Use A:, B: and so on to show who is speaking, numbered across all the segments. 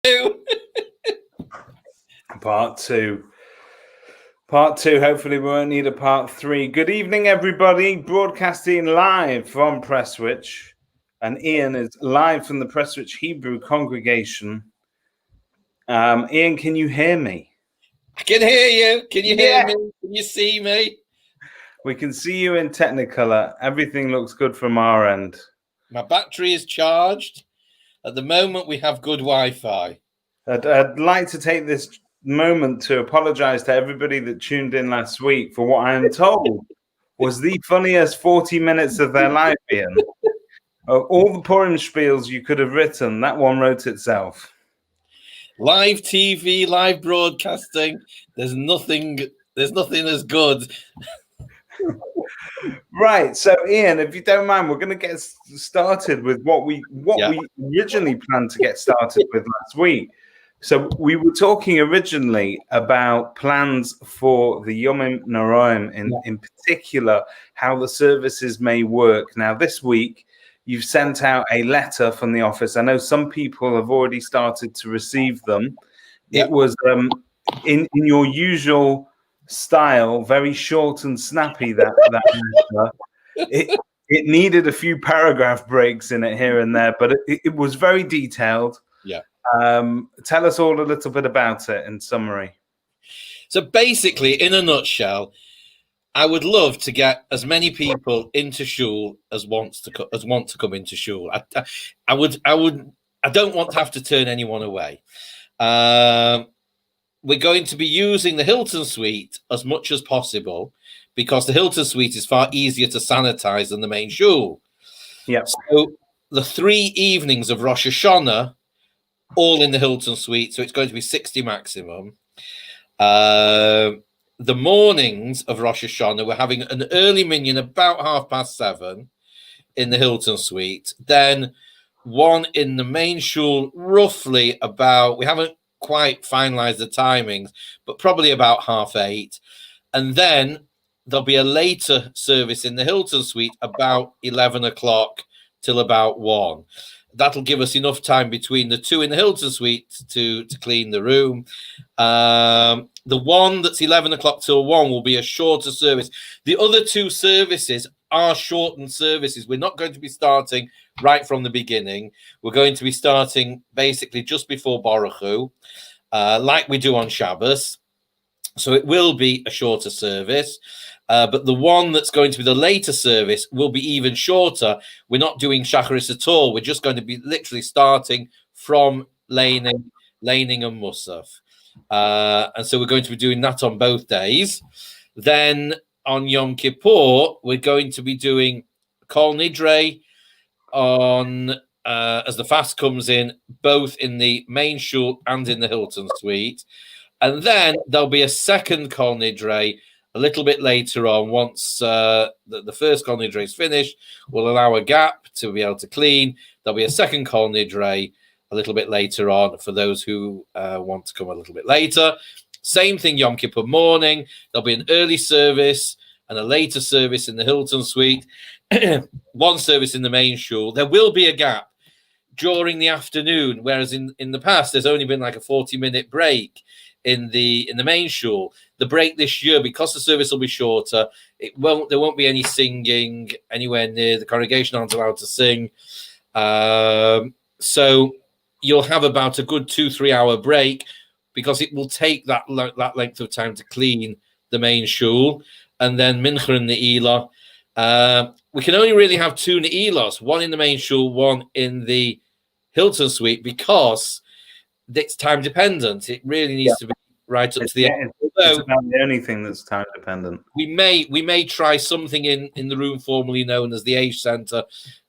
A: Part two. Part two. Hopefully, we won't need a part three. Good evening, everybody. Broadcasting live from Prestwich. And Ian is live from the Prestwich Hebrew congregation. Ian, can you hear me?
B: I can hear you. Can you hear me? Can you see me?
A: We can see you in Technicolor. Everything looks good from our end.
B: My battery is charged. At the moment, we have good Wi-Fi.
A: I'd like to take this moment to apologize to everybody that tuned in last week for what I am told was the funniest 40 minutes of their life, Ian. Of all the Purim spiels you could have written, that one wrote itself.
B: Live TV, live broadcasting. There's nothing as good.
A: Right, so Ian, if you don't mind, we're going to get started with what we originally planned to get started with last week. So we were talking originally about plans for the Yomim Noraim, in particular, how the services may work. Now, this week, you've sent out a letter from the office. I know some people have already started to receive them. Yep. It was in your usual style, very short and snappy, that letter. It needed a few paragraph breaks in it here and there, but it was very detailed.
B: Yeah.
A: Tell us all a little bit about it in summary.
B: So basically, in a nutshell, I would love to get as many people into shul as want to come into shul. I don't want to have to turn anyone away. We're going to be using the Hilton Suite as much as possible because the Hilton Suite is far easier to sanitize than the main shul.
A: Yeah.
B: So the 3 evenings of Rosh Hashanah, all in the Hilton Suite, so it's going to be 60 maximum. The mornings of Rosh Hashanah, we're having an early minyan about 7:30 in the Hilton Suite. Then one in the main shul, roughly about, we haven't quite finalized the timings, but probably about 8:30. And then there'll be a later service in the Hilton Suite about 11 o'clock till about 1. That'll give us enough time between the 2 in the Hilton Suite to clean the room. The one that's 11 o'clock till 1 will be a shorter service. The other 2 services are shortened services. We're not going to be starting right from the beginning. We're going to be starting basically just before Baruch Hu, like we do on Shabbos. So it will be a shorter service. But the one that's going to be the later service will be even shorter. We're not doing Shacharis at all. We're just going to be literally starting from laning and Musaf. And so we're going to be doing that on both days. Then on Yom Kippur, we're going to be doing Kol Nidre on as the fast comes in, both in the main shul and in the Hilton Suite. And then there'll be a second Kol Nidre a little bit later on. Once the first Kol Nidre is finished, we'll allow a gap to be able to clean. There'll be a second Kol Nidre a little bit later on for those who want to come a little bit later. Same thing Yom Kippur morning. There'll be an early service and a later service in the Hilton Suite. One service in the main shul. There will be a gap during the afternoon, whereas in the past there's only been like a 40-minute break in the main shul. The break this year, because the service will be shorter, there won't be any singing anywhere near. The congregation aren't allowed to sing. So you'll have about a good 2-3 hour break because it will take that length of time to clean the main shul. And then Mincha and Ne'ilah. We can only really have 2 Ne'ilas, one in the main shul, one in the Hilton Suite, because it's time dependent. It really needs to be right up to the end.
A: It's about the only thing that's time dependent.
B: We may try something in the room formerly known as the Age Center,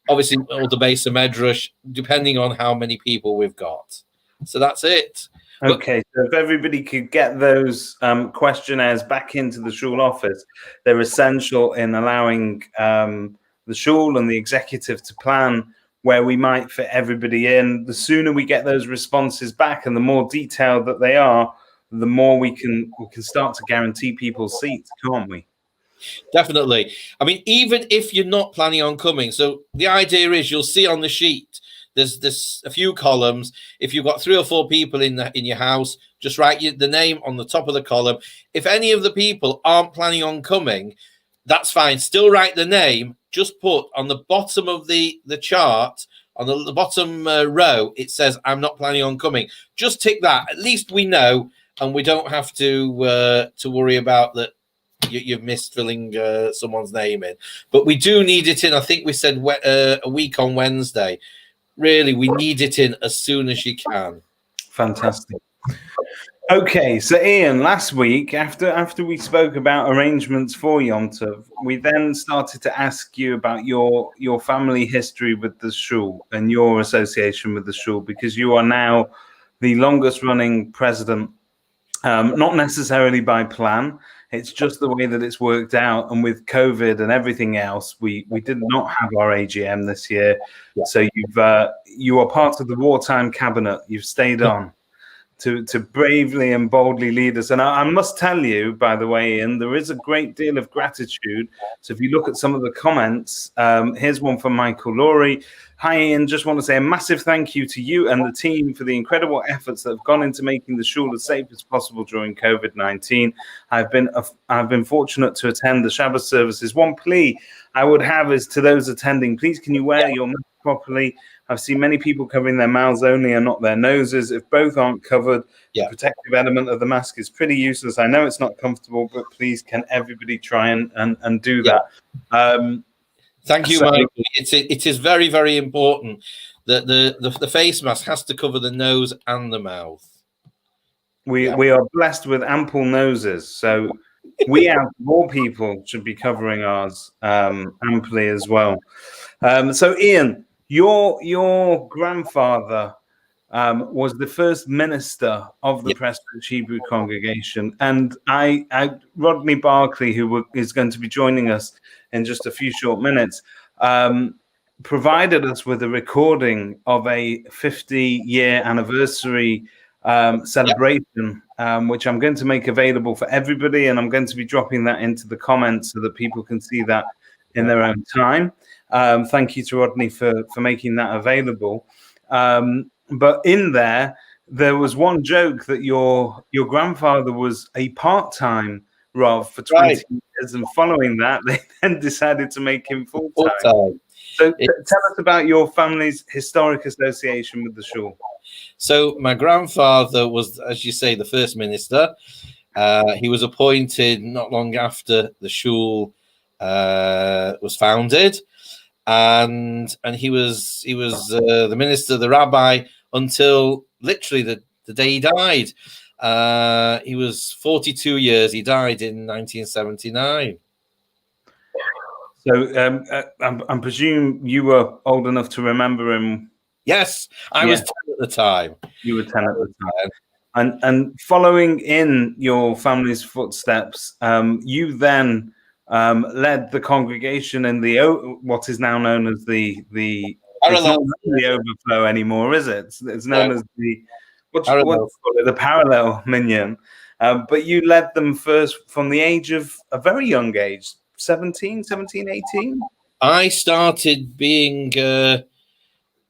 B: obviously, or the Beis Medrash, depending on how many people we've got. So that's it.
A: Okay, so if everybody could get those questionnaires back into the shul office, they're essential in allowing the shul and the executive to plan where we might fit everybody in. The sooner we get those responses back and the more detailed that they are, the more we can start to guarantee people's seats, can't we?
B: Definitely. I mean, even if you're not planning on coming, so the idea is you'll see on the sheet there's a few columns. If you've got 3 or 4 people in your house, just write the name on the top of the column. If any of the people aren't planning on coming, that's fine. Still write the name. Just put on the bottom of the chart, on the bottom row, it says, I'm not planning on coming. Just tick that. At least we know, and we don't have to worry about that you've missed filling someone's name in. But we do need it in. I think we said a week on Wednesday. Really, we need it in as soon as you can.
A: Fantastic. Okay, so Ian, last week, after we spoke about arrangements for Yom Tov, we then started to ask you about your family history with the shul and your association with the shul, because you are now the longest running president, not necessarily by plan. It's just the way that it's worked out. And with COVID and everything else, we did not have our AGM this year. Yeah. So you are part of the wartime cabinet. You've stayed on to bravely and boldly lead us. And I must tell you, by the way, Ian, there is a great deal of gratitude. So if you look at some of the comments, here's one from Michael Laurie. Hi, Ian. Just want to say a massive thank you to you and the team for the incredible efforts that have gone into making the shul as safe as possible during COVID-19. I've been fortunate to attend the Shabbos services. One plea I would have is to those attending, please can you wear your mask properly? I've seen many people covering their mouths only and not their noses. If both aren't covered, the protective element of the mask is pretty useless. I know it's not comfortable, but please can everybody try and do that?
B: Thank you, Michael. It is very, very important that the face mask has to cover the nose and the mouth.
A: We are blessed with ample noses, so we have more people should be covering ours amply as well. So Ian, your grandfather was the first minister of the Presbyterian Hebrew congregation, and Rodney Barclay, who is going to be joining us in just a few short minutes, provided us with a recording of a 50-year anniversary celebration, which I'm going to make available for everybody, and I'm going to be dropping that into the comments so that people can see that in their own time. Thank you to Rodney for making that available. But in there was one joke that your grandfather was a part-time Rav for 20 years, and following that, they then decided to make him full-time. So tell us about your family's historic association with the shul.
B: So my grandfather was, as you say, the first minister. He was appointed not long after the shul was founded, and he was the minister, the rabbi, until literally the day he died. He was 42 years. He died in 1979. So I presume you were old enough to remember him. Yes, I was 10 at the time.
A: You were 10 at the time. And following in your family's footsteps, you then led the congregation in what is now known as the parallel. It's not the overflow anymore, is it? It's known as the the parallel minyan. But you led them first from the age of a very young age, 17, 18?
B: I started being the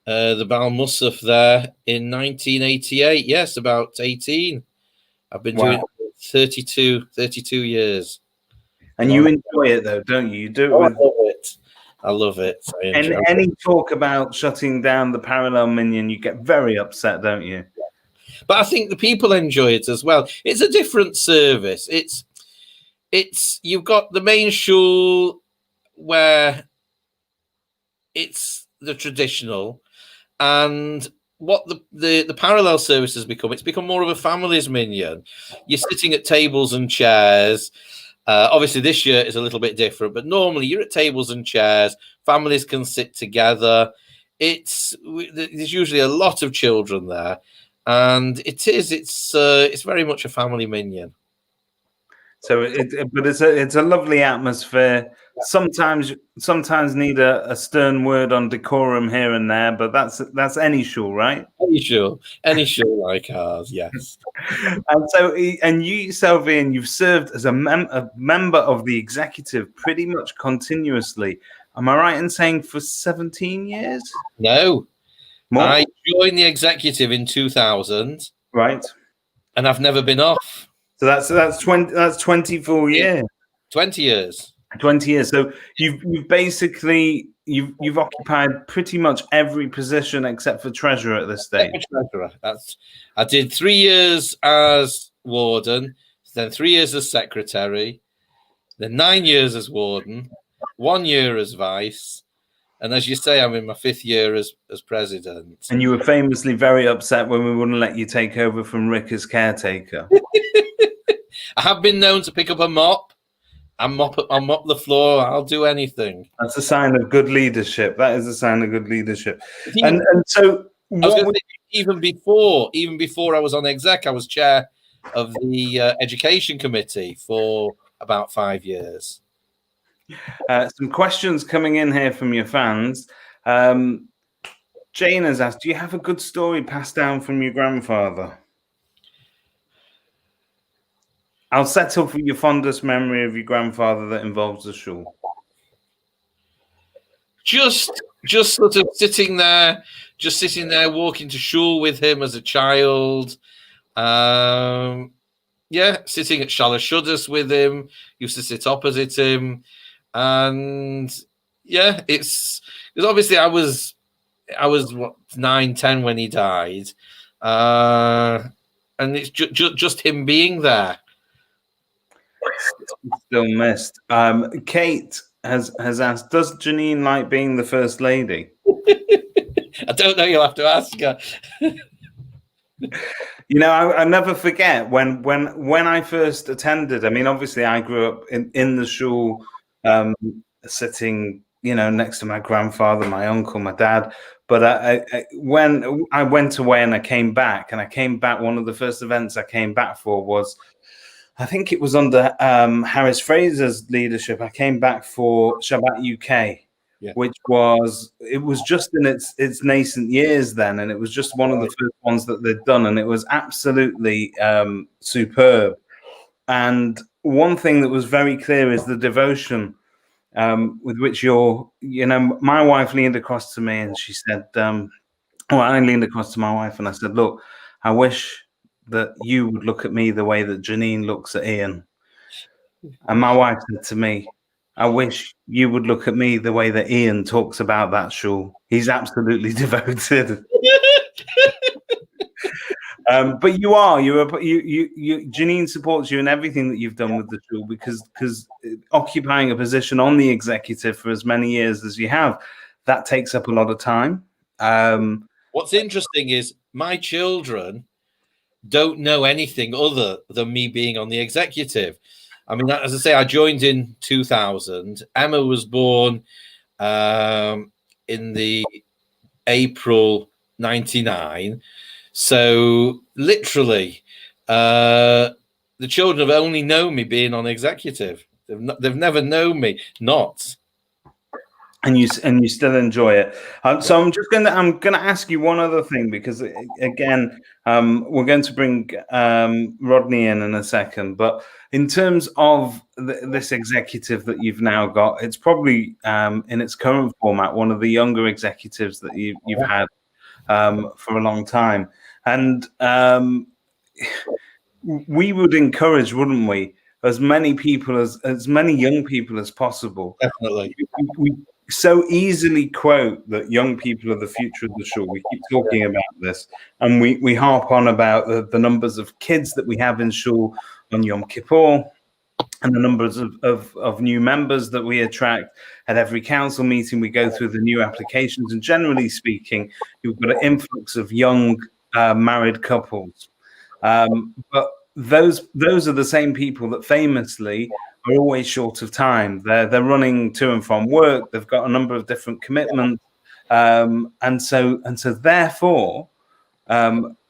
B: Baal Musaf there in 1988. Yes, about 18. I've been doing it 32 years.
A: And you enjoy it, though, don't you? You do it
B: I love it.
A: And any talk about shutting down the parallel minyan, you get very upset, don't you?
B: But I think the people enjoy it as well. It's a different service. It's you've got the main shul where it's the traditional, and what the parallel service has become, it's become more of a family's minyan. You're sitting at tables and chairs. Obviously, this year is a little bit different, but normally you're at tables and chairs. Families can sit together. There's usually a lot of children there, and it's very much a family minyan.
A: So it's a lovely atmosphere. Sometimes need a stern word on decorum here and there, but that's any shul, right? Any shul like ours, yes. And you yourself, Ian, you've served as a member of the executive pretty much continuously. Am I right in saying for 17 years?
B: No,
A: More?
B: I joined the executive in 2000,
A: Right.
B: and I've never been off.
A: So that's 24 years.
B: 20 years.
A: 20 years. So you've basically you've occupied pretty much every position except for treasurer at this stage.
B: Treasurer. I did 3 years as warden, then 3 years as secretary, then 9 years as warden, 1 year as vice, and as you say, I'm in my 5th year as president.
A: And you were famously very upset when we wouldn't let you take over from Rick as caretaker.
B: I have been known to pick up a mop. I'll mop the floor. I'll do anything.
A: That's a sign of good leadership. That is a sign of good leadership. And so
B: even before I was on exec, I was chair of the education committee for about 5 years.
A: Some questions coming in here from your fans. Jane has asked, do you have a good story passed down from your grandfather? I'll settle for your fondest memory of your grandfather that involves the shul.
B: Just sort of sitting there, walking to shul with him as a child. Sitting at Shalosh Shudas with him. Used to sit opposite him, and it's because obviously I was what, 9, 10 when he died, and it's just him being there.
A: Still missed. Kate has asked, does Janine like being the first lady?
B: I don't know. You'll have to ask her.
A: You know, I never forget when I first attended. I mean, obviously, I grew up in the shul, sitting, next to my grandfather, my uncle, my dad. But when I went away and I came back, one of the first events I came back for was, I think it was under Harris Fraser's leadership. I came back for Shabbat UK, which was just in its nascent years then, and it was just one of the first ones that they'd done, and it was absolutely superb. And one thing that was very clear is the devotion with which my wife leaned across to me and she said, I leaned across to my wife and I said, look, I wish that you would look at me the way that Janine looks at Ian. And my wife said to me, I wish you would look at me the way that Ian talks about that shul. He's absolutely devoted. But Janine supports you in everything that you've done with the shul because occupying a position on the executive for as many years as you have, that takes up a lot of time.
B: What's interesting is my children don't know anything other than me being on the executive. I mean, as I say, I joined in 2000. Emma was born in the April 99. So literally, the children have only known me being on executive. They've never known me not.
A: And you still enjoy it. So I'm gonna ask you one other thing because again, we're going to bring Rodney in a second. But in terms of this executive that you've now got, it's probably in its current format one of the younger executives that you've had for a long time. And we would encourage, wouldn't we, as many people as many young people as possible.
B: Definitely.
A: We so easily quote that young people are the future of the shul. We keep talking about this, and we harp on about the numbers of kids that we have in shul on Yom Kippur, and the numbers of new members that we attract at every council meeting. We go through the new applications, and generally speaking, you've got an influx of young married couples. But those are the same people that famously are always short of time. They're running to and from work. They've got a number of different commitments, and so therefore,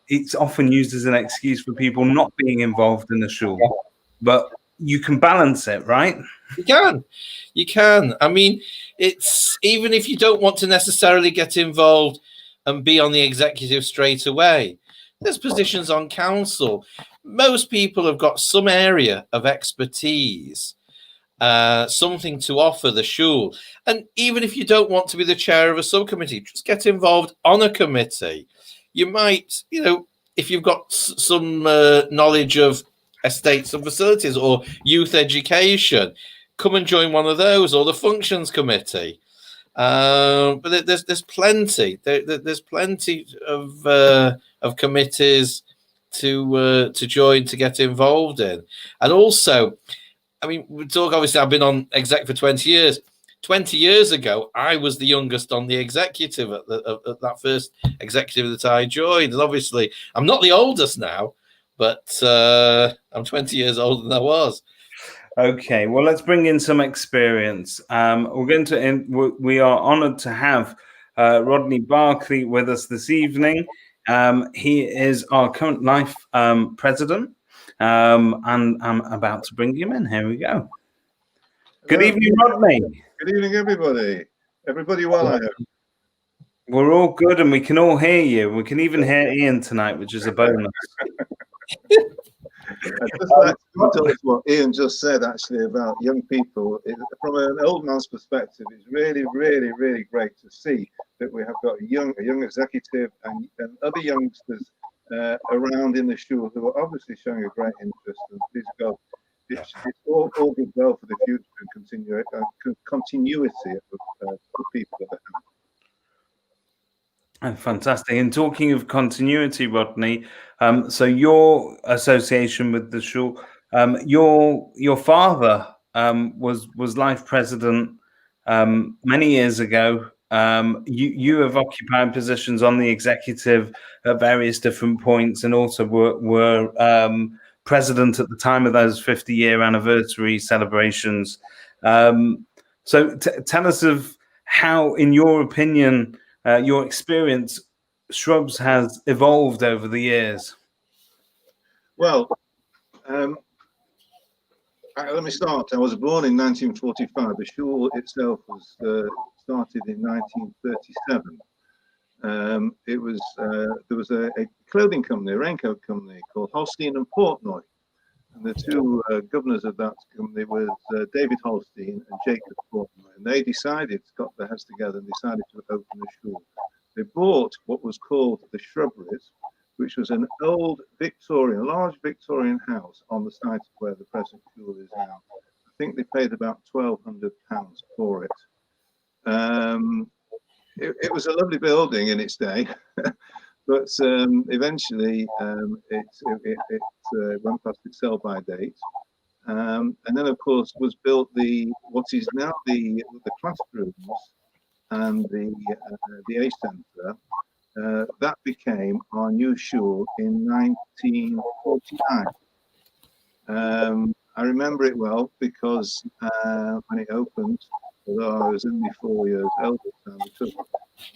A: it's often used as an excuse for people not being involved in the shul. But you can balance it, right?
B: You can. I mean, it's even if you don't want to necessarily get involved and be on the executive straight away. There's positions on council. Most people have got some area of expertise. something to offer the shul. And even if you don't want to be the chair of a subcommittee, just get involved on a committee. You might, if you've got some knowledge of estates and facilities or youth education, come and join one of those, or the functions committee. But there's plenty. There's plenty of committees to join, to get involved in. And also, I mean, we talk, obviously, I've been on exec for 20 years. 20 years ago, I was the youngest on the executive at that first executive that I joined. And obviously, I'm not the oldest now, but I'm 20 years older than I was.
A: Okay, well, let's bring in some experience. We are honored to have Rodney Barclay with us this evening. He is our current life president, and I'm about to bring him in. Here we go. Good evening, Rodney.
C: Good evening, everybody. Everybody well, I hope.
A: We're all good, and we can all hear you. We can even hear Ian tonight, which is a bonus.
C: I'd just like to tell us what Ian just said, actually, about young people. From an old man's perspective, it's really, really, really great to see that we have got a young executive and other youngsters around in the shul who are obviously showing a great interest. And please God, it's all good well for the future and continuity of people at the hand.
A: Fantastic. And talking of continuity, Rodney, so your association with the shul, your father was life president many years ago. You have occupied positions on the executive at various different points, and also were president at the time of those 50-year anniversary celebrations. So tell us of how, in your opinion, your experience, Shrubs has evolved over the years.
C: Well, let me start. I was born in 1945. The shul itself was started in 1937. There was a clothing company, a raincoat company called Holstein and Portnoy, and the two governors of that company was David Holstein and Jacob Portnoy, and they got their heads together and decided to open a shul. They bought what was called the Shrubberies, which was an old large Victorian house on the site of where the present shul is now. I think they paid about £1,200 for it. It was a lovely building in its day, but eventually it went past its sell-by date. And then, of course, was built what is now the classrooms and the A Centre. That became our new shul in 1949. I remember it well because when it opened, although I was only 4 years old at the time, it took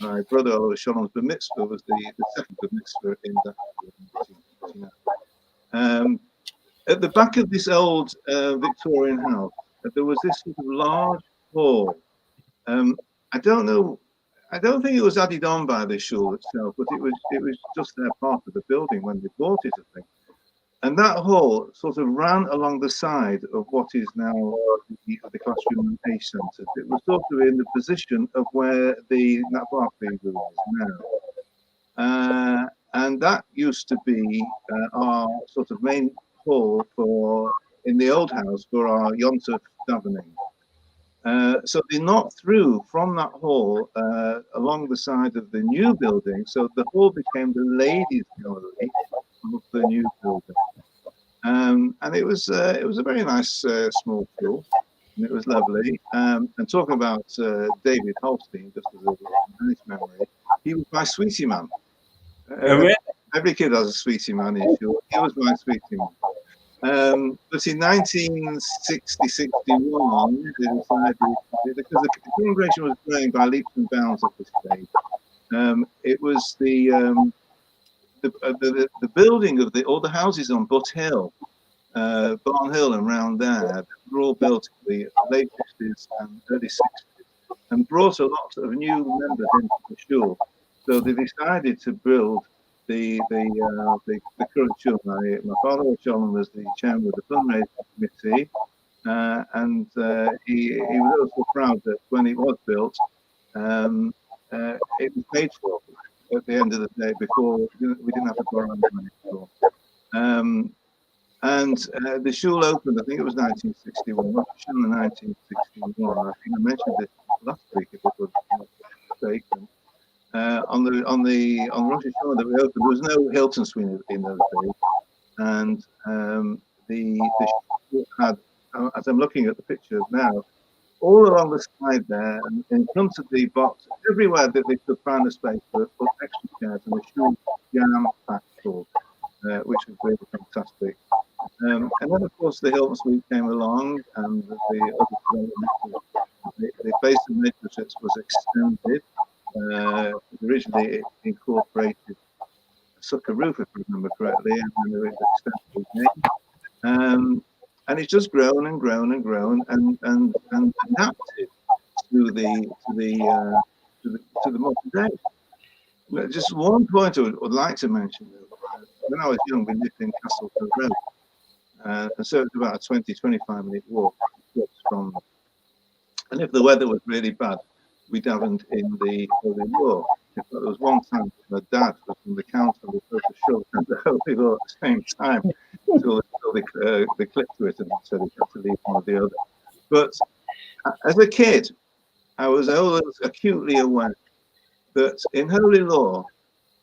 C: my brother Shalom's bar mitzvah was the second bar mitzvah in that year, 1949. At the back of this old Victorian house, there was this sort of large hall. I don't think it was added on by the shul itself, but it was just their part of the building when they bought it, I think. And that hall sort of ran along the side of what is now the classroom A Centre. It was sort of in the position of where the Nat Barclay room is now. And that used to be our sort of main hall in the old house for our Yontef davening. So they knocked through from that hall along the side of the new building. So the hall became the ladies' gallery of the new building. And it was a very nice small shul, and it was lovely. And talking about David Holstein, just as a nice memory, he was my sweetie man. Every kid has a sweetie man in shul. He was my sweetie man. But in 1960-61, they decided, because the congregation was growing by leaps and bounds at this stage, it was the building of all the houses on Butt Hill, Barn Hill and round there, were all built in the late 50s and early 60s, and brought a lot of new members into the shul. So they decided to build the current shul. My father Shalom was the chairman of the fundraising committee. and he was also proud that when it was built, it was paid for at the end of the day. Before we didn't have to borrow any money at all. And the shul opened, I think it was 1961, Rosh Hashanah 1961. I think I mentioned it last week, if it was not mistaken. On Rosh Hashanah that we opened, there was no Hilton Suite in those days, and the shul had, as I'm looking at the pictures now, all along the side there, and in front of the box, everywhere that they could find a space for extra chairs, and the shul jam-packed full, which was really fantastic. And then, of course, the Hilton Suite came along, and the other the base of matrices was extended. Originally, it incorporated a sucker roof, if I remember correctly, and then there was extended again. And it's just grown and grown and grown, and adapted to the modern day. Just one point I would like to mention. When I was young, we lived in Castleford Road. And so it's about a 20-25 minute walk from them. And if the weather was really bad, we davened in the Holy War. In fact, there was one time my dad was from the council, we put a shove and the Holy War at the same time until they clicked to it and said he had to leave one or the other. But as a kid, I was always acutely aware that in Holy Law,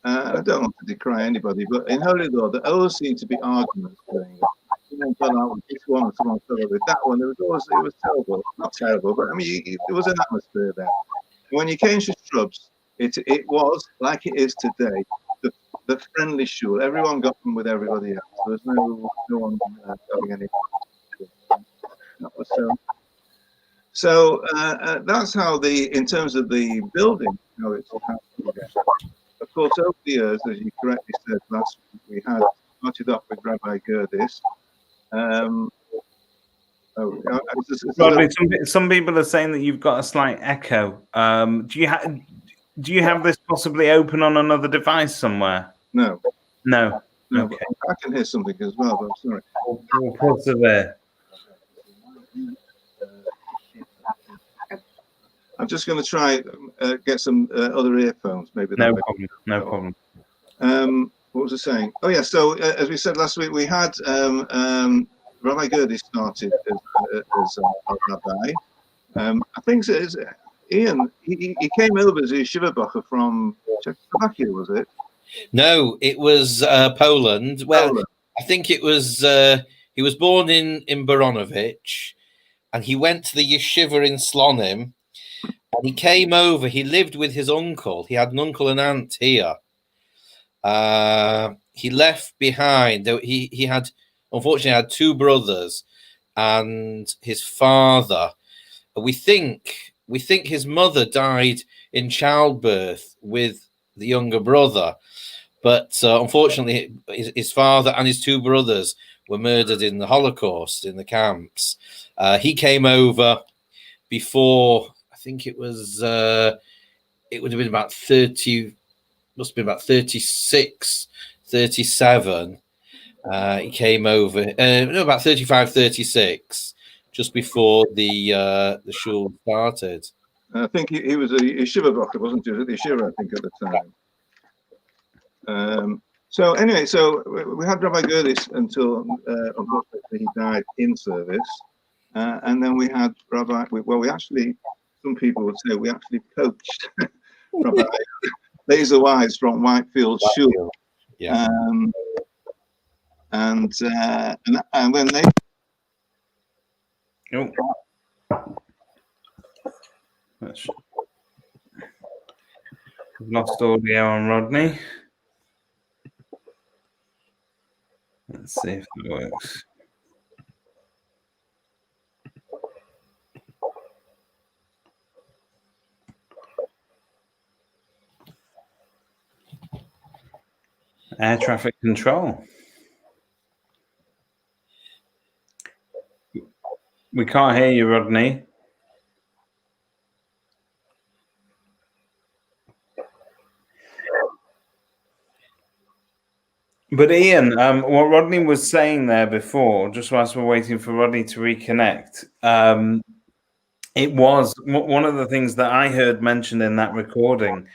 C: I don't want to decry anybody, but in Holy Law, there always seemed to be arguments going on. Someone fell out with this one, and someone fell out with that one. There was always, it was terrible, not terrible, but I mean, there was an atmosphere there. And when you came to Shrubs, it was like it is today, the friendly shul. Everyone got on with everybody else. There was no one having any. That was so. That's how in terms of the building, how it's happened. Of course, over the years, as you correctly said last week, we had started off with Rabbi Gerdis.
A: Rodney, some people are saying that you've got a slight echo. Do you have this possibly open on another device somewhere?
C: No.
A: Okay.
C: I can hear something as well, but I'm sorry.
A: We'll persevere.
C: I'm just going to try get some other earphones, maybe.
A: No problem.
C: What was I saying? Oh yeah. So as we said last week, we had Rabbi Gerdis started as our rabbi. I think it's Ian. He came over as a yeshiva bacher from Czechoslovakia, was it?
B: No, it was Poland. Well, Poland. I think it was. He was born in Boronovich, and he went to the yeshiva in Slonim. And he came over. He lived with his uncle. He had an uncle and aunt here. He left behind. He had, unfortunately, had two brothers and his father. We think his mother died in childbirth with the younger brother, but unfortunately, his father and his two brothers were murdered in the Holocaust in the camps. He came over before. I think it was. It would have been about 30. Must have been about 36, 37. He came over. No, about 35, 36, just before the shul started.
C: I think he was a yeshiva bacher, wasn't he? The yeshiva, I think, at the time. So anyway, so we had Rabbi Gerdis until unfortunately he died in service, and then we had Rabbi. Well, we actually. Some people would say we actually poached Rabbi Laser Wise from Whitefield Shul.
B: Yeah.
C: And when they
A: We've lost audio on Rodney. Let's see if it works. Air traffic control. We can't hear you, Rodney. But Ian, what Rodney was saying there before, just whilst we're waiting for Rodney to reconnect, it was one of the things that I heard mentioned in that recording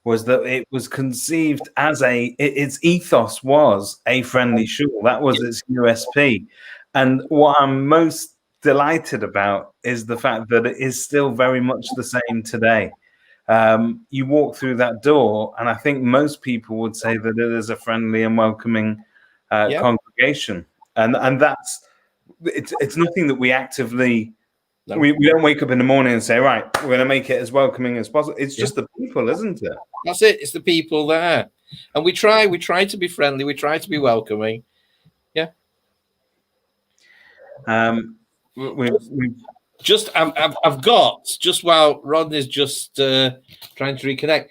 A: was that it was conceived as its ethos was a friendly shul. That was its USP. And what I'm most delighted about is the fact that it is still very much the same today. You walk through that door, and I think most people would say that it is a friendly and welcoming congregation. And that's it's nothing that we actively.
B: No.
A: We don't wake up in the morning and say, right, we're going to make it as welcoming as possible. It's just the people, isn't it?
B: That's it. It's the people there. And we try to be friendly. We try to be welcoming. Yeah. I've got, just while Rodney's just trying to reconnect,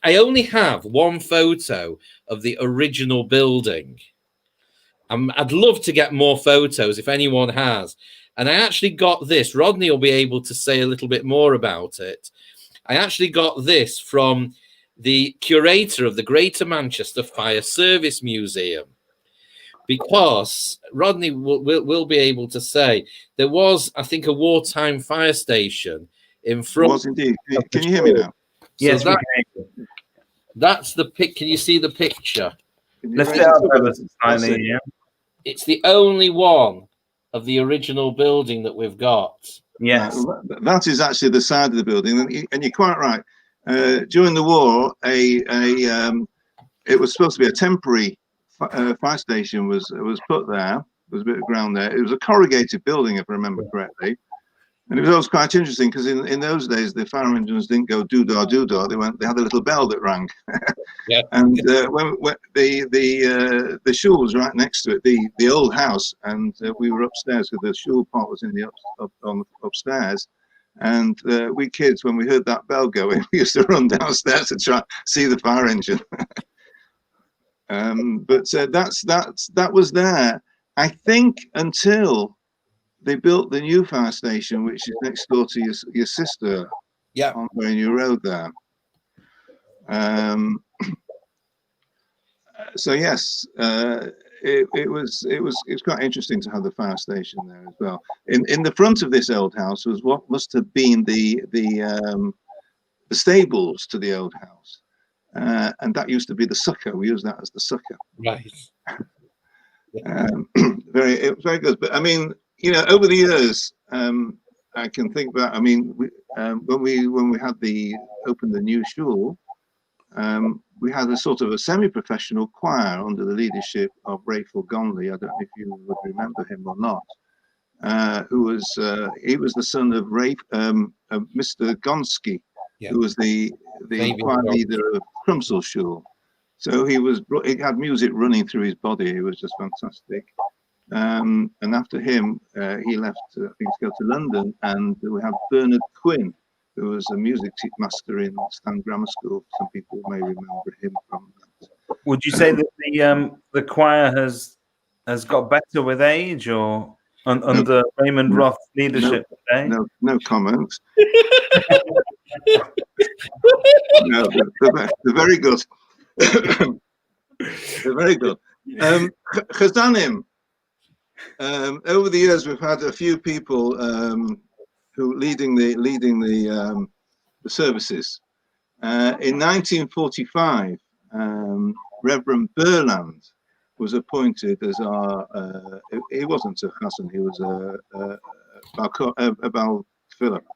B: I only have one photo of the original building. I'd love to get more photos if anyone has. And I actually got this. Rodney will be able to say a little bit more about it. I actually got this from the curator of the Greater Manchester Fire Service Museum, because Rodney will be able to say there was, I think, a wartime fire station in front.
C: It was indeed. Can you hear me now?
A: Yes,
B: that's the pic. Can you see the picture?
A: Lift it up ever so slightly, yeah.
B: It's the only one of the original building that we've got.
A: Yes.
C: That is actually the side of the building. And you're quite right. During the war, it was supposed to be a temporary fire station was put there. There was a bit of ground there. It was a corrugated building, if I remember correctly. And it was always quite interesting because in those days the fire engines didn't go doo-dah, doo-dah. They had a little bell that rang.
B: Yeah.
C: And when the shul was right next to it, the old house, and we were upstairs because the shul part was in the upstairs. And we kids, when we heard that bell going, we used to run downstairs to try see the fire engine. But that was there, I think, until they built the new fire station, which is next door to your sister, on Very New Road there. So yes, it was quite interesting to have the fire station there as well. In the front of this old house was what must have been the stables to the old house, and that used to be the sucker. We use that as the sucker.
B: Right.
C: It was very good. But I mean, you know, over the years, I can think back. I mean, when we had opened the new shul, we had a sort of a semi-professional choir under the leadership of Rafel Gonley. I don't know if you would remember him or not. He was the son of Mr. Gonski, who was the choir leader of Crumpsall Shul. So he had music running through his body. It was just fantastic. And after him, he left, I think, to go to London. And we have Bernard Quinn, who was a music master in Stand Grammar School. Some people may remember him from that.
A: Would you say that the choir has got better with age, or under Raymond Roth's leadership today?
C: No comments. No, they're very good. They're very good. Chazanim. Over the years, we've had a few people who leading the services. In 1945, Reverend Burland was appointed as our. He wasn't a chazan; he was a Bal Philip.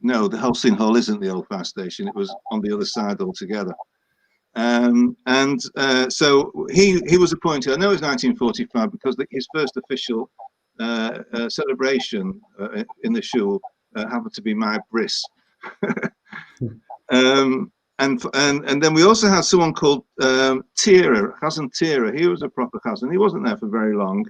C: No, the Helsing Hall isn't the old fire station. It was on the other side altogether. So he was appointed. I know it was 1945 because his first official celebration in the shul happened to be my bris. And then we also had someone called Tira, Chazan Tira. He was a proper Chazan. He wasn't there for very long.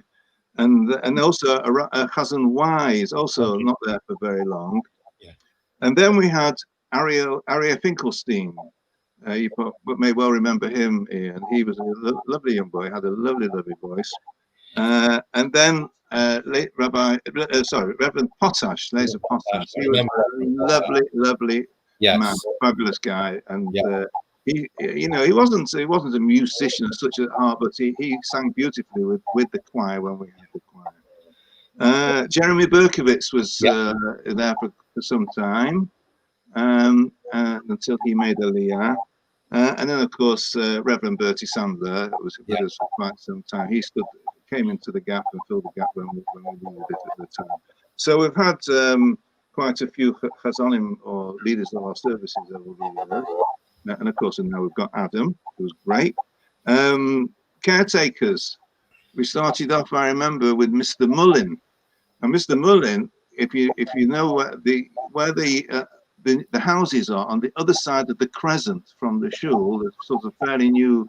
C: And also a Chazan Wise, also not there for very long.
B: Yeah. And
C: then we had Aria Finkelstein. You may well remember him, Ian. He was a lovely young boy, had a lovely voice. And then Reverend Potash, Laser Potash. He was a lovely man, fabulous guy. And he wasn't a musician as such at heart, but he sang beautifully with the choir when we had the choir. Jeremy Berkowitz was there for some time, until he made Aliyah. And then, of course, Reverend Bertie Sandler was with us for quite some time. He came into the gap and filled the gap when we needed it at the time. So we've had quite a few Chazanim or leaders of our services over the years. And of course, now we've got Adam, who's great. Caretakers. We started off, I remember, with Mr. Mullin. And Mr. Mullin, if you know where the houses are on the other side of the crescent from the shul, the sort of fairly new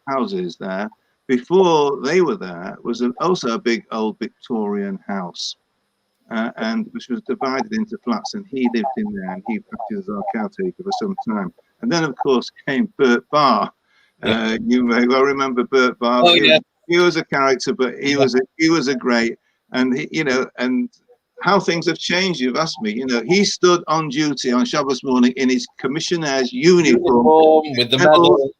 C: houses there. Before they were there was also a big old Victorian house, and which was divided into flats, and he lived in there, and he practiced as our caretaker for some time. And then, of course, came Bert Barr. You may well remember Bert Barr.
B: Oh, yeah.
C: He was a character, but he was a great, and and how things have changed. You've asked me. He stood on duty on Shabbos morning in his commissionaire's uniform
B: with the medal,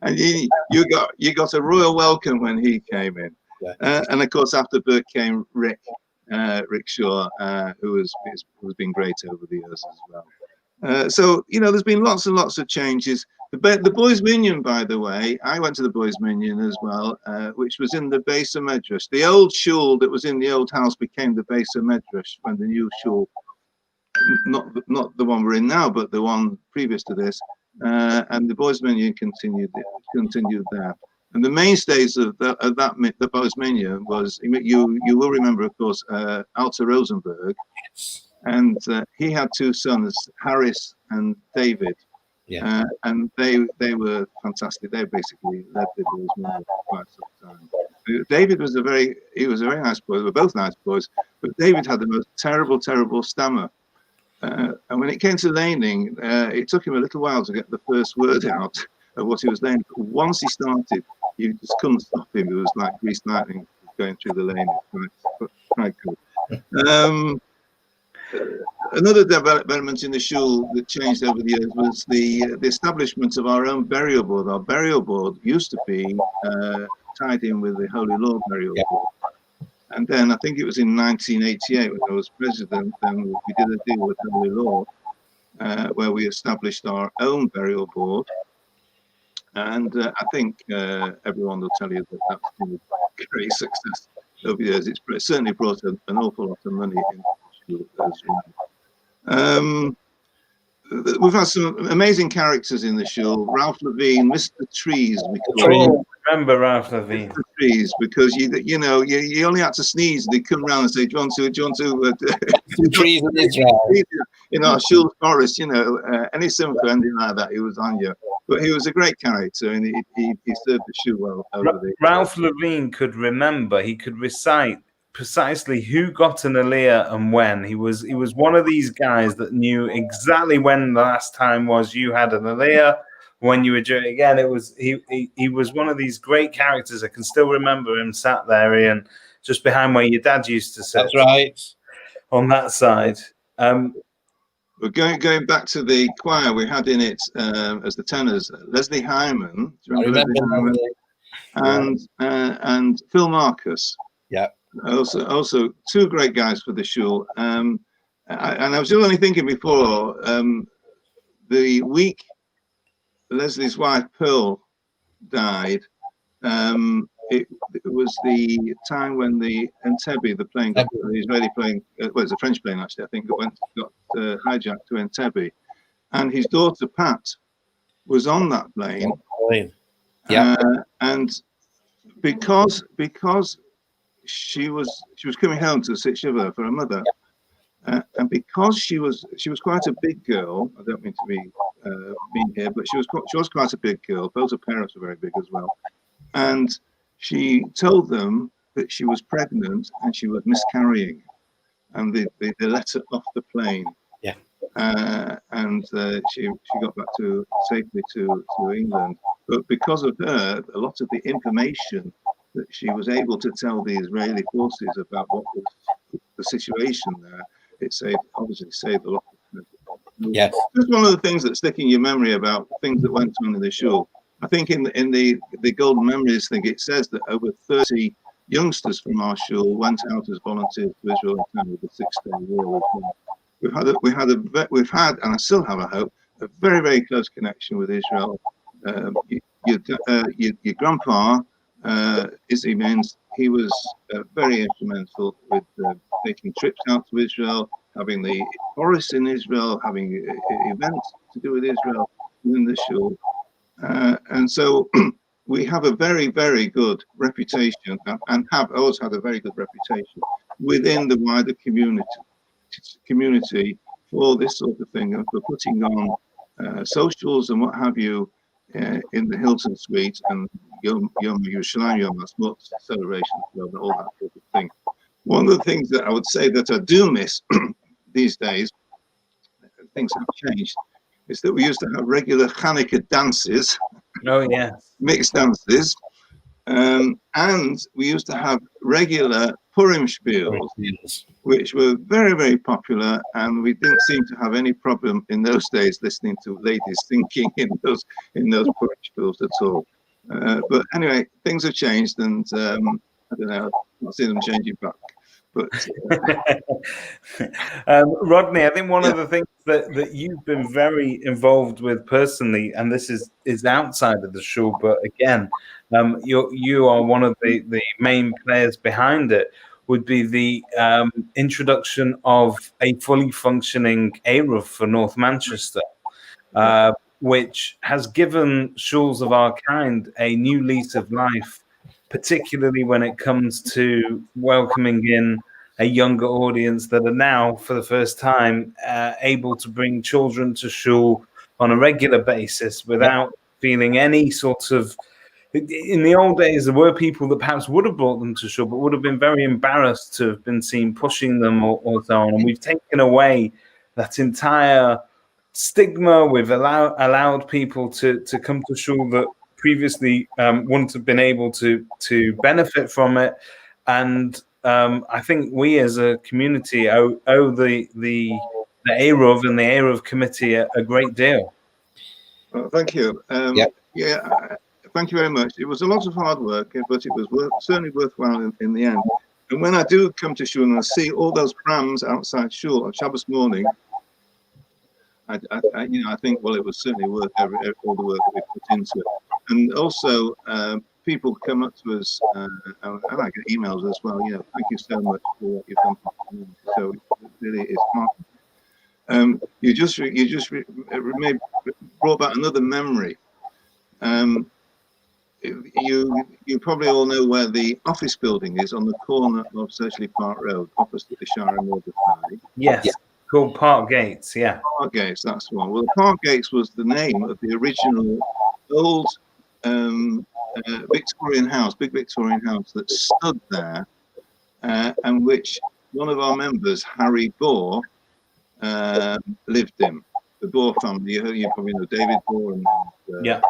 C: and you got a royal welcome when he came in. And of course, after Bert came Rick Shaw, who has been great over the years as well. So there's been lots and lots of changes. The Boys Minyan, by the way, I went to the Boys Minyan as well, which was in the Beis HaMedrash. The old shul that was in the old house became the Beis HaMedrash when the new shul, not the one we're in now, but the one previous to this, and the Boys Minyan continued there. And the mainstays of the Boys Minyan was, you will remember, of course, Alta Rosenberg, and he had two sons, Harris and David. And they were fantastic. They basically led the Boys Minyan for quite some time. David was a very nice boy. They were both nice boys, but David had the most terrible stammer. And when it came to laning, it took him a little while to get the first word out of what he was laying. But once he started, you just couldn't stop him. It was like greased lightning going through the lane. Quite cool. Another development in the shul that changed over the years was the establishment of our own burial board. Our burial board used to be tied in with the Holy Law burial board. And then I think it was in 1988 when I was president, then we did a deal with Holy Law where we established our own burial board. And I think everyone will tell you that that's been a great success over the years. It's certainly brought an awful lot of money into the shul as well. We've had some amazing characters in the shul. Ralph Levine, Mr. Trees, we call him.
A: Remember Ralph Levine?
C: Mr. Trees, because you only had to sneeze, and they'd come round and say, "Do you want to
B: trees in Israel?"
C: In our shul forest, any simple ending like that, he was on you. But he was a great character, and he served the shul well over there.
A: Ralph Levine could remember. He could recite precisely who got an Aliyah and when. He was one of these guys that knew exactly when the last time was you had an Aliyah, when you were doing it again. It was he was one of these great characters. I can still remember him sat there, Ian, just behind where your dad used to sit.
B: That's right.
A: On that side.
C: We're going back to the choir we had in it as the tenors. Leslie Hyman, do you remember Leslie Hyman? And Phil Marcus.
B: Yeah.
C: Also two great guys for the shul. And I was only thinking before, the week Leslie's wife Pearl died, it was the time when the Entebbe, the plane, the Israeli plane, well, it's a French plane actually, I think, got hijacked to Entebbe, and his daughter Pat was on that plane.
B: Yeah.
C: And because she was coming home to sit shiva for her mother, and because she was quite a big girl. I don't mean to be mean here, but she was quite a big girl. Both her parents were very big as well, and she told them that she was pregnant and she was miscarrying, and they let her off the plane.
B: Yeah.
C: And she got back safely to England. But because of her, a lot of the information that she was able to tell the Israeli forces about what was the situation there, obviously saved a lot of
B: Yes.
C: Just one of the things that stick in your memory about things that went on in the shul. I think in the Golden Memories thing, it says that over 30 youngsters from our shul went out as volunteers to Israel in with the 6-day war. We've had, and I still have, I hope, a very, very close connection with Israel. Your grandpa, Izzy Mins, he was very instrumental with taking trips out to Israel, having the forest in Israel, having events to do with Israel in the shul. And so we have a very, very good reputation and have always had a very good reputation within the wider community for this sort of thing and for putting on socials and what have you in the Hilton Suite and Yom Yerushalayim, Yom Ha'atzmaut celebrations, and all that sort of thing. One of the things that I would say that I do miss these days, things have changed, is that we used to have regular Hanukkah dances.
A: Oh, yeah.
C: Mixed dances. And we used to have regular Purim spiels, which were very, very popular. And we didn't seem to have any problem in those days listening to ladies singing in those Purim spiels at all. But anyway, things have changed. And I don't know, I'll see them changing back. But
A: Rodney, I think one of the things that you've been very involved with personally, and this is outside of the shul, but again, you are one of the main players behind it, would be the introduction of a fully functioning Eruv for North Manchester, which has given shuls of our kind a new lease of life, particularly when it comes to welcoming in a younger audience that are now, for the first time, able to bring children to shul on a regular basis without feeling any sort of... In the old days, there were people that perhaps would have brought them to shul, but would have been very embarrassed to have been seen pushing them or so on. And we've taken away that entire stigma. We've allowed people to come to shul that previously wouldn't have been able to benefit from it. And I think we as a community owe the Eruv and the Eruv committee a great deal.
C: Well, thank you. Thank you very much. It was a lot of hard work, but it was certainly worthwhile in the end. And when I do come to shul and I see all those prams outside shul on Shabbos morning, I think, well, it was certainly worth all the work that we put into it. And also, people come up to us, and I get emails as well. Thank you so much for what you've done for the community. So it really is hard. You just brought back another memory. You probably all know where the office building is on the corner of Sedgley Park Road, opposite the Shire Mordecai.
A: Yes. Yeah. Called Park Gates, yeah.
C: Park Gates, that's the one. Well, Park Gates was the name of the original old Victorian house, big Victorian house that stood there, and which one of our members, Harry Bohr, lived in. The Bohr family, you probably know David Bohr and a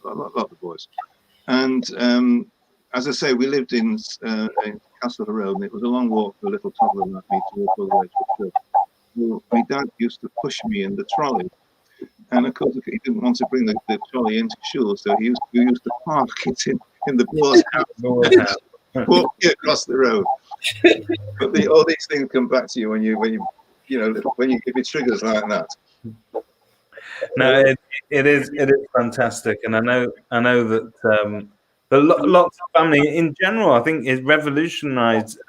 C: lot of the boys. And as I say, we lived in Castle Road, and it was a long walk for a little toddler like me to walk all the way to the church. Well, my dad used to push me in the trolley, and of course he didn't want to bring the trolley into shul, so we used to park it in the Bohr's house, walk across the road. But all these things come back to you when you give it triggers like that.
A: No, it is fantastic, and I know that lots of family in general, I think, it revolutionized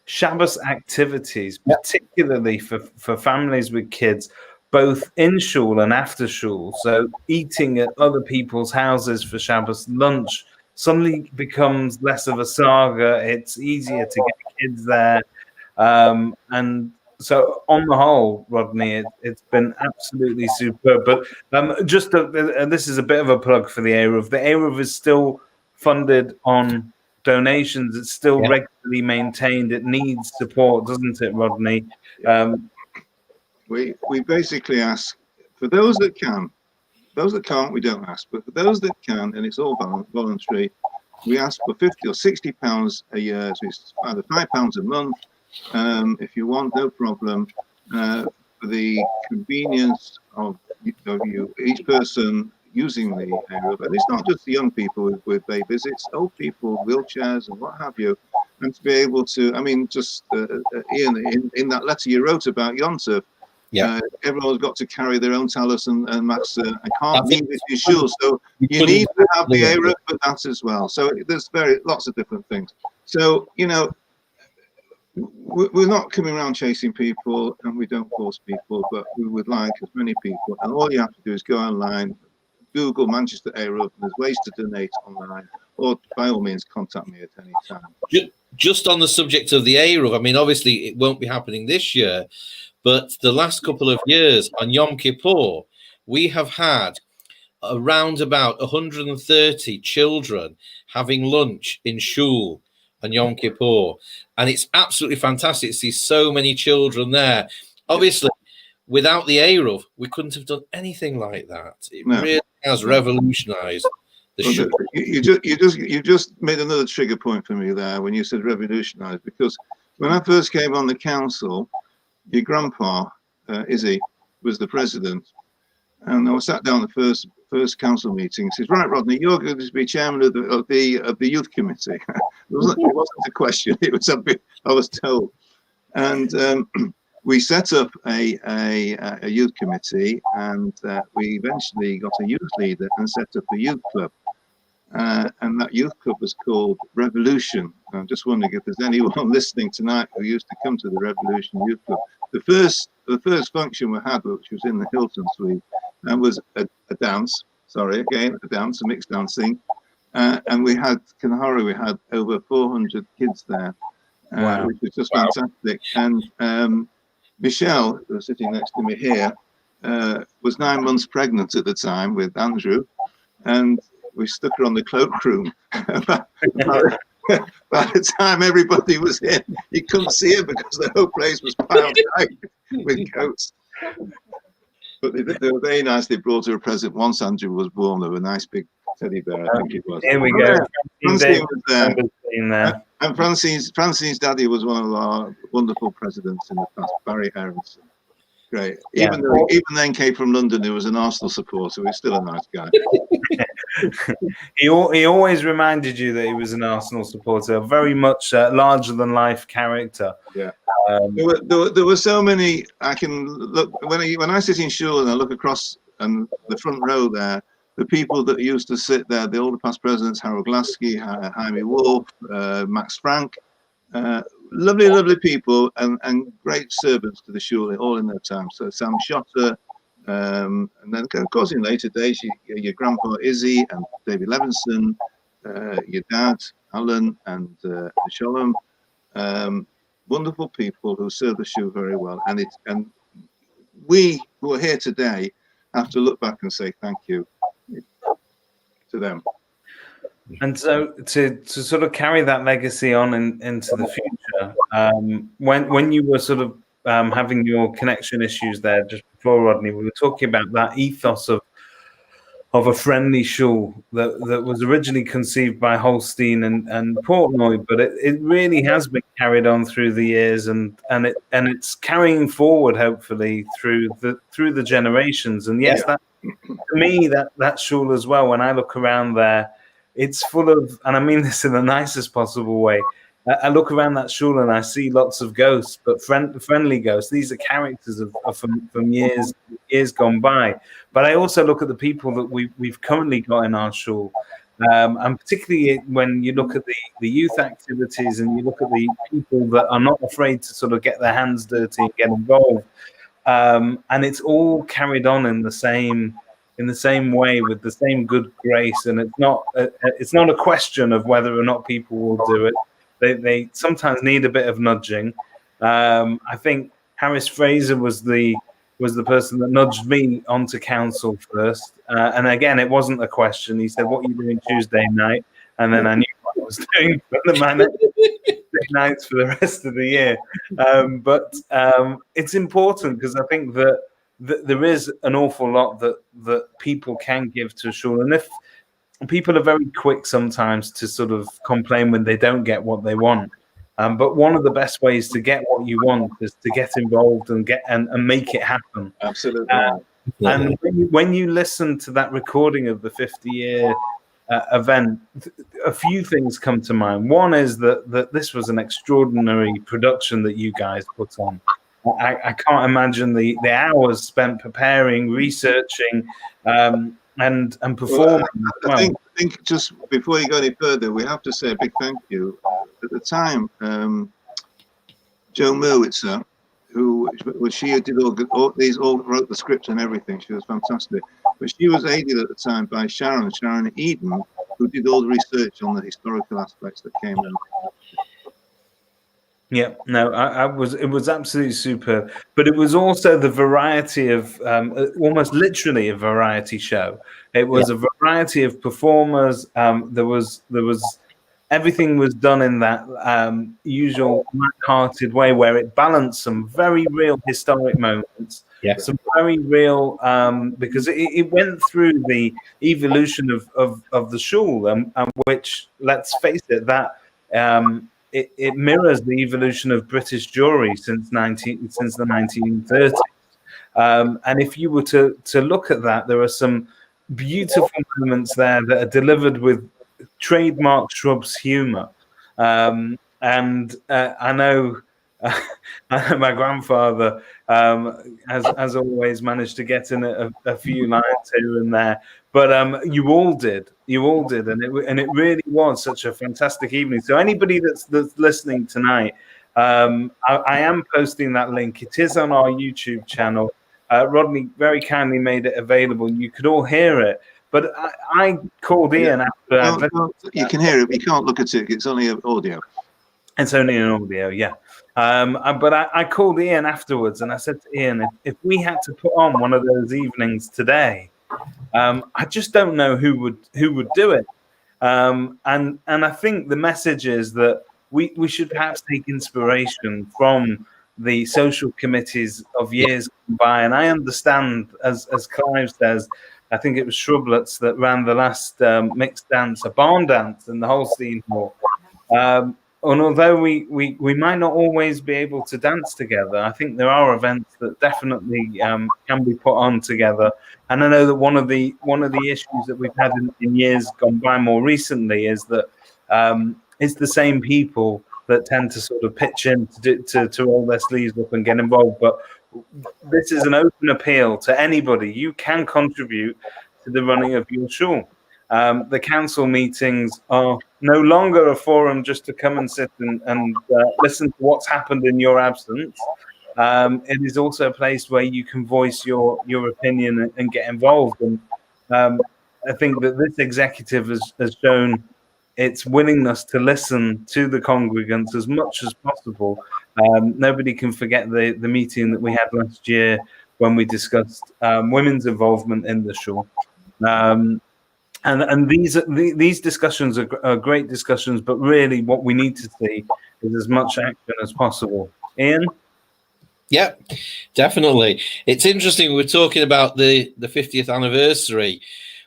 A: Shabbos activities, particularly for families with kids, both in shul and after shul. So eating at other people's houses for Shabbos lunch suddenly becomes less of a saga. It's easier to get kids there, and so on the whole, Rodney, it's been absolutely superb. But this is a bit of a plug for the Eruv. The Eruv is still funded on donations. It's still regularly maintained. It needs support, doesn't it, Rodney?
C: We basically ask for those that can. Those that can't, we don't ask. But for those that can, and it's all voluntary, we ask for £50 or £60 a year. So it's either £5 a month. If you want, no problem. for the convenience of you, each person using the Eruv, and it's not just the young people with babies, it's old people, wheelchairs and what have you, and to be able to, I mean, just Ian, in that letter you wrote about Yontif, everyone's got to carry their own talus and matzah and can't leave it in shul, so you need to have the Eruv for that as well. So there's lots of different things. So, you know, we're not coming around chasing people, and we don't force people, but we would like as many people, and all you have to do is go online, Google Manchester Eruv, and there's ways to donate online, or by all means contact me at any time.
B: Just on the subject of the Eruv, I mean, obviously it won't be happening this year, but the last couple of years on Yom Kippur, we have had around about 130 children having lunch in shul on Yom Kippur, and it's absolutely fantastic to see so many children there. Obviously, without the Eruv, we couldn't have done anything like that. It really has revolutionized the shul.
C: You just made another trigger point for me there when you said revolutionized, because when I first came on the council, your grandpa Izzy was the president, and I was sat down the first council meeting. He says, "Right, Rodney, you're going to be chairman of the youth committee." It wasn't a question; it was I was told, and we set up a youth committee, and we eventually got a youth leader and set up a youth club. And that youth club was called Revolution. I'm just wondering if there's anyone listening tonight who used to come to the Revolution Youth Club. The first function we had, which was in the Hilton Suite, and was a dance. Sorry, again, a dance, a mixed dancing. And we had Kanahari, we had over 400 kids there, which was just fantastic. And Michelle, who's sitting next to me here, was 9 months pregnant at the time with Andrew, and we stuck her on the cloakroom. By the time everybody was in, you couldn't see her because the whole place was piled high with coats. But they were very nice. They brought her a present once Andrew was born. There was a nice big teddy bear, I think it was.
A: Here we go.
C: Francine was there. And Francine's daddy was one of our wonderful presidents in the past, Barry Harrison. Great. Even then came from London, who was an Arsenal supporter. He was still a nice guy.
A: He always reminded you that he was an Arsenal supporter, very much larger than life character.
C: Yeah. There were so many. I can look when I sit in shul and I look across and the front row there, the people that used to sit there, all the past presidents, Harold Lasky, Jaime Wolf, Max Frank, lovely people and great servants to the shul, all in their time. So Sam Shotter, and then of course in later days, your grandpa Izzy and David Levinson, your dad Alan and Shalom, wonderful people who serve the shul very well. And we who are here today have to look back and say thank you to them.
A: And so to sort of carry that legacy on into the future, when you were sort of having your connection issues there just before, Rodney, we were talking about that ethos of a friendly shul that was originally conceived by Holstein and Portnoy, but it really has been carried on through the years, and it's carrying forward hopefully through the generations. And yes, that to me that shul as well, when I look around there, it's full of, and I mean this in the nicest possible way, I look around that shul and I see lots of ghosts, but friendly ghosts. These are characters from years gone by. But I also look at the people that we've currently got in our shul, and particularly when you look at the youth activities and you look at the people that are not afraid to sort of get their hands dirty and get involved, and it's all carried on in the same way with the same good grace. And it's not a question of whether or not people will do it. They sometimes need a bit of nudging. I think Harris Fraser was the person that nudged me onto council first. And again, it wasn't a question. He said, "What are you doing Tuesday night?" And then I knew what I was doing for my next nights for the rest of the year. But it's important because I think that there is an awful lot that people can give to a shul. And if people are very quick sometimes to sort of complain when they don't get what they want, But one of the best ways to get what you want is to get involved and make it happen.
C: Absolutely.
A: And when you listen to that recording of the 50-year event, a few things come to mind. One is that this was an extraordinary production that you guys put on. I can't imagine the hours spent preparing, researching, and performing.
C: Well, I think just before you go any further, we have to say a big thank you. At the time, Joe Merwitzer, who wrote the script and everything. She was fantastic. But she was aided at the time by Sharon Eden, who did all the research on the historical aspects that came in.
A: Yeah, no, it was absolutely super. But it was also the variety of almost literally a variety show. It was a variety of performers. There was everything was done in that usual light-hearted way where it balanced some very real historic moments, some very real, because it went through the evolution of the shul, and which, let's face it, that it mirrors the evolution of British Jewry since the 1930s. And if you were to look at that, there are some beautiful moments there that are delivered with trademark Shrubs humor, and I know my grandfather has always managed to get in a few lines here and there, but you all did, and it really was such a fantastic evening. So anybody that's listening tonight, I am posting that link. It is on our YouTube channel. Rodney very kindly made it available. You could all hear it. But I called Ian after.
C: No, you can hear it, but you can't look at it. It's only audio.
A: It's only an audio, yeah. But I called Ian afterwards, and I said to Ian, if we had to put on one of those evenings today, I just don't know who would do it. And I think the message is that we should perhaps take inspiration from the social committees of years gone by. And I understand, as Clive says, I think it was Shrublets that ran the last mixed dance, a barn dance in the Holstein Hall. And although we might not always be able to dance together, I think there are events that definitely can be put on together. And I know that one of the issues that we've had in years gone by more recently is that it's the same people that tend to sort of pitch in to roll their sleeves up and get involved. But this is an open appeal to anybody. You can contribute to the running of your shul. The council meetings are no longer a forum just to come and sit and listen to what's happened in your absence. It is also a place where you can voice your opinion and get involved. And I think that this executive has shown its willingness to listen to the congregants as much as possible. Nobody can forget the meeting that we had last year when we discussed women's involvement in the shul. And these discussions are great discussions, but really what we need to see is as much action as possible. Ian?
B: Yeah, definitely. It's interesting. We're talking about the 50th anniversary.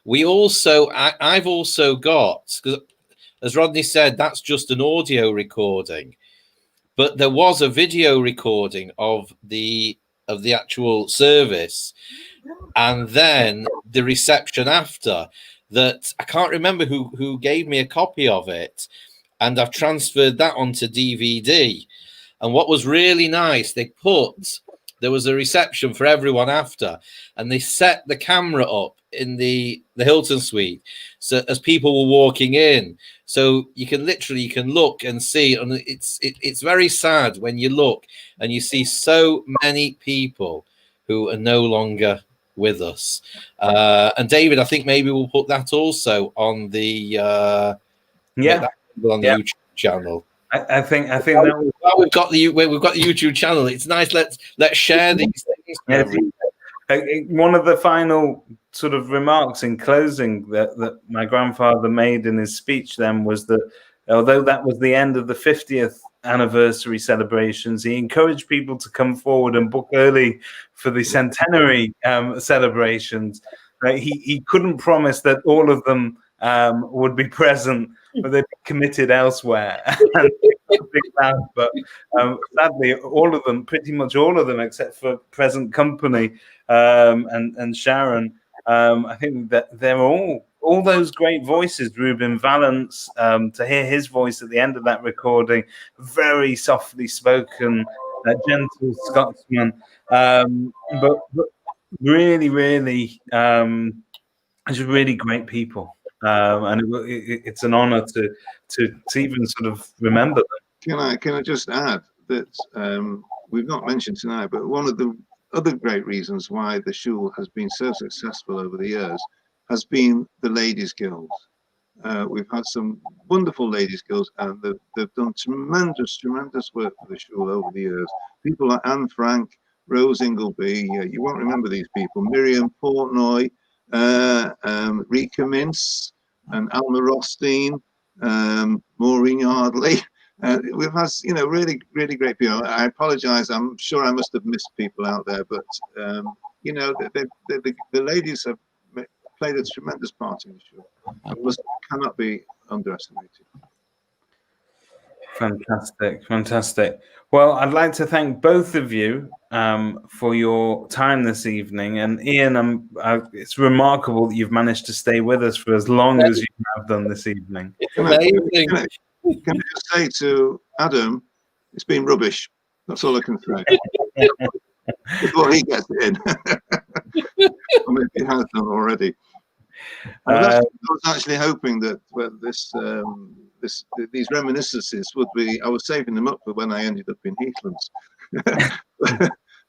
B: I've also got, because as Rodney said, that's just an audio recording, but there was a video recording of the actual service, and then the reception after. That I can't remember who gave me a copy of it, and I've transferred that onto DVD. And what was really nice, there was a reception for everyone after, and they set the camera up in the Hilton Suite, so as people were walking in, so you can look and see, and it's very sad when you look and you see so many people who are no longer with us. And David, I think maybe we'll put that also on the YouTube channel.
A: I think that
B: we've got the YouTube channel. It's nice. Let's share these things.
A: One of the final sort of remarks in closing that my grandfather made in his speech then was that although that was the end of the 50th anniversary celebrations, he encouraged people to come forward and book early for the centenary celebrations. He couldn't promise that all of them would be present, but they'd be committed elsewhere. a big laugh, but sadly, pretty much all of them, except for present company and Sharon, I think that they're all those great voices. Ruben Valance, to hear his voice at the end of that recording, very softly spoken, gentle Scotsman, but really, really, just really great people. And it's an honor to even sort of remember them.
C: Can I just add that we've not mentioned tonight, but one of the other great reasons why the Shul has been so successful over the years has been the Ladies Guilds. We've had some wonderful Ladies Guilds, and they've done tremendous work for the Shul over the years. People like Anne Frank, Rose Ingleby, you won't remember these people, Miriam Portnoy, Rika Mintz, and Alma Rothstein, Maureen Yardley. We've had, really, really great people. I apologize. I'm sure I must have missed people out there, but the ladies have played a tremendous part in the show, and cannot be underestimated.
A: Fantastic. Well, I'd like to thank both of you for your time this evening. And Ian, it's remarkable that you've managed to stay with us for as long as you have done this evening.
C: Can I just say to Adam, it's been rubbish. That's all I can say. Before he gets it in. I mean, he has done already. I was actually hoping that these reminiscences would be, I was saving them up for when I ended up in Heathlands.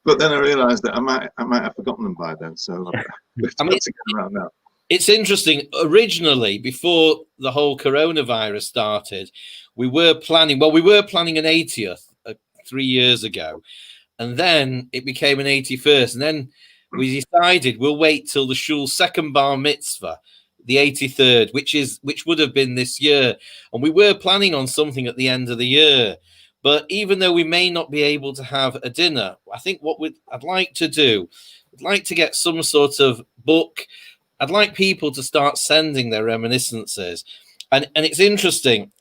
C: But then I realised that I might have forgotten them by then. So around now.
B: It's interesting. Originally, before the whole coronavirus started, we were planning an 80th 3 years ago, and then it became an 81st, and then we decided we'll wait till the Shul's second bar mitzvah, the 83rd, which would have been this year, and we were planning on something at the end of the year. But even though we may not be able to have a dinner, I think I'd like to do, I'd like to get some sort of book. I'd like people to start sending their reminiscences. And it's interesting.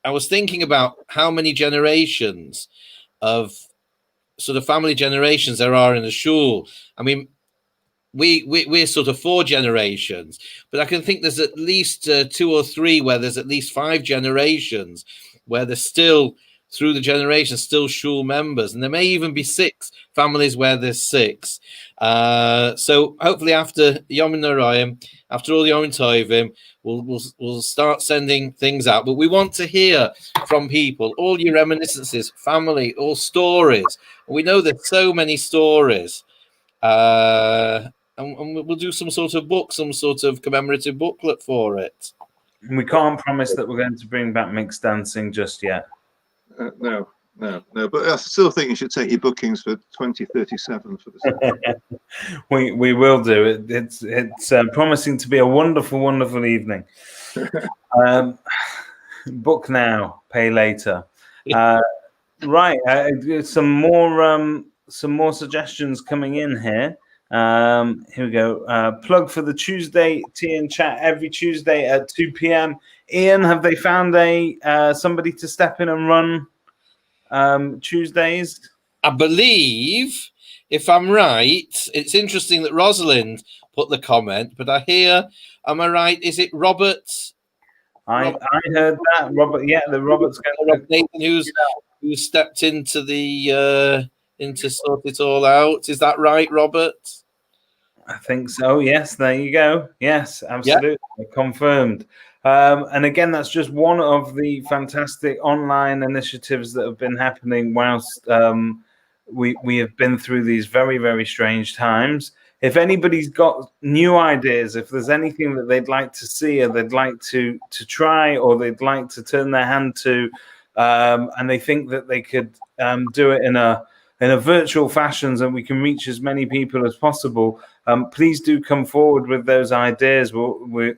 B: I was thinking about how many generations of sort of family generations there are in the Shul. I mean, we're sort of 4 generations, but I can think there's at least 2 or 3 where there's at least 5 generations where there's still, through the generations, still Shul members. And there may even be 6 families where there's 6. So hopefully after Yom Noraim, after all the Yom Tovim, we'll start sending things out. But we want to hear from people, all your reminiscences, family, all stories. We know there's so many stories. And we'll do some sort of book, some sort of commemorative booklet for it.
A: We can't promise that we're going to bring back mixed dancing just yet.
C: No. But I still think you should take your bookings for 2037 for this.
A: We will do it. It's promising to be a wonderful evening. Book now, pay later. Right. Some more suggestions coming in here. Here we go. Plug for the Tuesday tea and chat every Tuesday at 2 p.m. Ian, have they found somebody to step in and run Tuesdays?
B: I believe, if I'm right, it's interesting that Rosalind put the comment, but I hear, am I right? Is it Robert?
A: I heard that. Robert, yeah, Robert's going
B: to Nathan, who stepped into the to sort it all out. Is that right, Robert?
A: I think so. Yes, there you go. Yes, absolutely. Yeah. Confirmed. And again, that's just one of the fantastic online initiatives that have been happening whilst we have been through these very, very strange times. If anybody's got new ideas, if there's anything that they'd like to see or they'd like to try or they'd like to turn their hand to, and they think that they could do it in a virtual fashion so we can reach as many people as possible, please do come forward with those ideas. We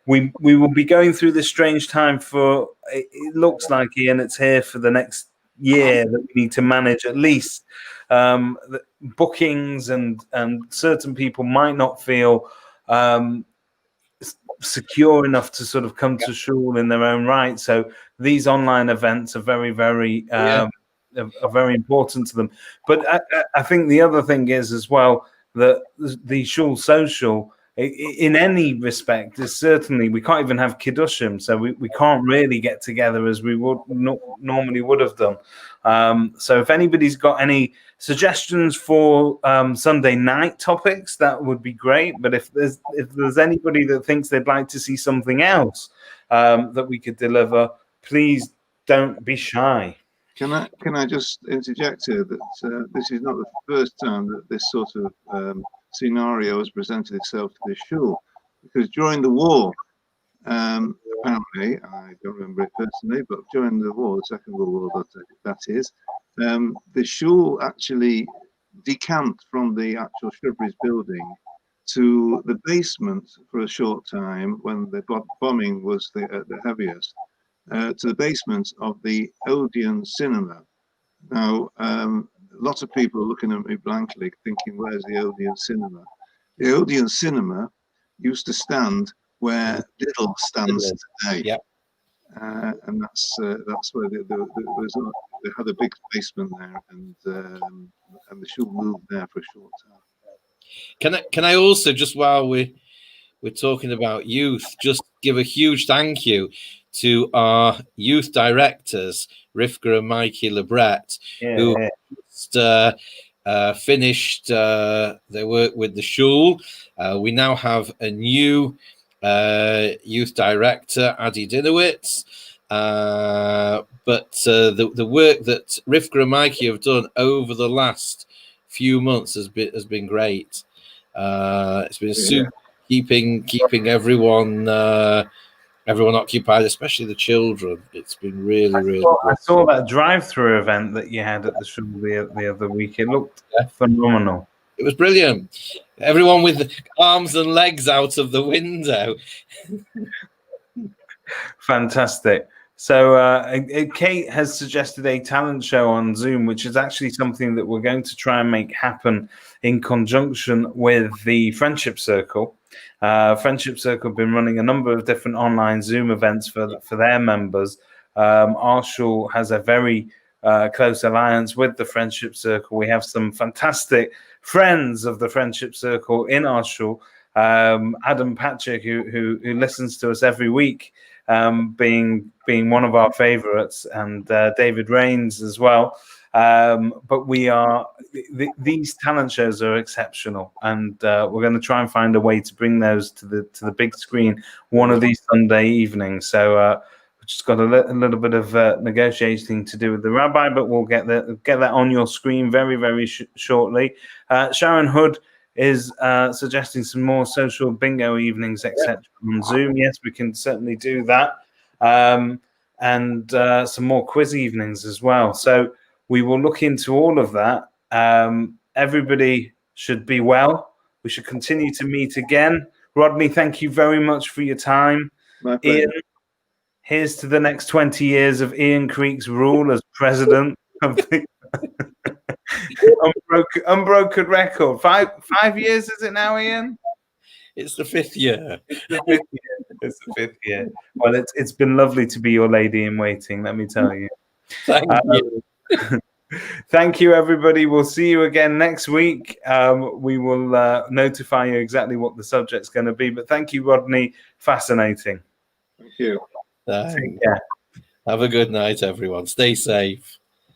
A: will be going through this strange time for, it looks like, Ian, it's here for the next year that we need to manage at least bookings, and certain people might not feel secure enough to sort of come to shul in their own right. So these online events are very, very are very important to them. But I think the other thing is as well that the shul social, in any respect, is certainly, we can't even have kiddushim, so we can't really get together as we would normally would have done. So if anybody's got any suggestions for Sunday night topics, that would be great. But if there's anybody that thinks they'd like to see something else that we could deliver, please don't be shy.
C: Can I just interject here that this is not the first time that this sort of scenario has presented itself to this shul, because during the war, apparently, I don't remember it personally, but during the war, the Second World War, that is, the shul actually decamped from the actual Shrubberies building to the basement for a short time when the bombing was the heaviest, to the basement of the Odeon Cinema. Now, lots of people are looking at me blankly, thinking, where's the Odeon Cinema? The Odeon Cinema used to stand where Lidl stands today.
B: Yep.
C: And that's where they had a big basement there, and the shul moved there for a short time.
B: Can I also, just while we're talking about youth, just give a huge thank you to our youth directors, Rivka and Mikey Lebret, who just finished their work with the shul. We now have a new youth director, Adi Dinowitz. But the work that Rivka and Mikey have done over the last few months has been great. It's been super keeping everyone occupied, especially the children. It's been really
A: I saw that drive-through event that you had at the shul the other week. It looked phenomenal.
B: It was brilliant. Everyone with arms and legs out of the window.
A: Fantastic. So Kate has suggested a talent show on Zoom, which is actually something that we're going to try and make happen in conjunction with the Friendship Circle. Friendship Circle have been running a number of different online Zoom events for their members. Our shul has a very close alliance with the Friendship Circle. We have some fantastic friends of the Friendship Circle in our shul. Adam Patrick, who listens to us every week, being one of our favorites, and David Rains as well. But these talent shows are exceptional, and we're going to try and find a way to bring those to the big screen one of these Sunday evenings. So we've just got a little bit of negotiating to do with the rabbi, but we'll get that on your screen very, very shortly. Sharon Hood is suggesting some more social bingo evenings, etc. on Zoom. Yes, we can certainly do that. And some more quiz evenings as well. So we will look into all of that. Everybody should be well. We should continue to meet again. Rodney, thank you very much for your time.
C: My pleasure.
A: Ian, here's to the next 20 years of Ian Creek's rule as president of the unbroken record. Five years is it now, Ian?
B: It's the 5th year.
A: It's the fifth year. Well, it's been lovely to be your lady in waiting, let me tell you.
B: Thank you.
A: Thank you, everybody. We'll see you again next week. We will notify you exactly what the subject's going to be. But thank you, Rodney. Fascinating.
C: Thank you.
B: Have a good night, everyone. Stay safe.